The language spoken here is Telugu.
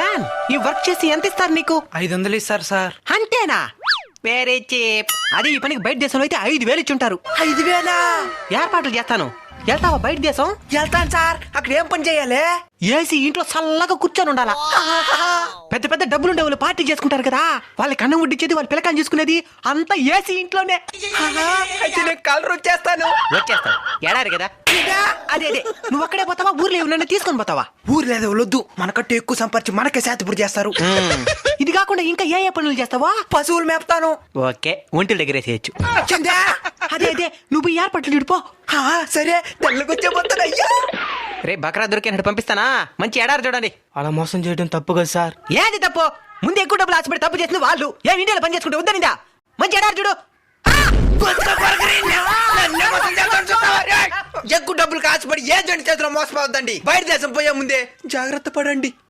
మ్యాన్ ఈ వర్క్ చేసి ఎంత ఇస్తారు నీకు? 500 ఇస్తారు సార్. అంతేనా? వేరే చీప్. అది ఈ పనికి బయట దేశంలో అయితే 5,000 ఇచ్చుంటారు. 5,000? ఏర్పాట్లు చేస్తాను. వెళ్తావా బయట దేశం? వెళ్తాను సార్. అక్కడ ఏం పని చేయాలి? ఏసీ ఇంట్లో చల్లగా కూర్చొని ఉండాలా. పెద్ద పెద్ద డబ్బులుండే వాళ్ళు పార్టీ చేసుకుంటారు కదా, వాళ్ళకి అన్నం వడ్డించేది, వాళ్ళ పిల్లకాయని చూసుకునేది అంతా ఏసీ ఇంట్లోనే. అయితే నేను కలర్ వచ్చేస్తాను. వచ్చేస్తావు ఎడారి కదా. అదే అదే, నువ్వు అక్కడే పోతావా ఊర్లో ఏమన్నా తీసుకొని పోతావా? ఊరు లేదు వద్దు, మనకంటే ఎక్కువ సంపర్చి మనకే శాతపూర్ చేస్తారు. ఇది కాకుండా ఇంకా ఏ పనులు చేస్తావా? పశువులు మేపుతాను. ఓకే, ఒంటిల దగ్గర వేసేయచ్చు. చందా, అదే అదే, నువ్వు ఏర్పాట్లు ఇడిపో. సరే తెల్లగొచ్చేపోతాను. అయ్యా రే బకరా దొరికినట్టు పంపిస్తానా? మంచి ఎడారి చూడండి. అలా మోసం చేయడం తప్పు కదా సార్. ఏది తప్పు? ముందు ఎక్కువ డబ్బులు ఆశపడి తప్పు చేసిన వాళ్ళు ఏం ఇండియాలో పని చేసుకుంటే వద్దనిందా? మంచి ఎడారి చూడు. ఎక్కువ డబ్బులు కాసుపడి ఏ జంటి చేతిలో మోసపోవద్దండి. బయట దేశం పోయే ముందే జాగ్రత్త పడండి.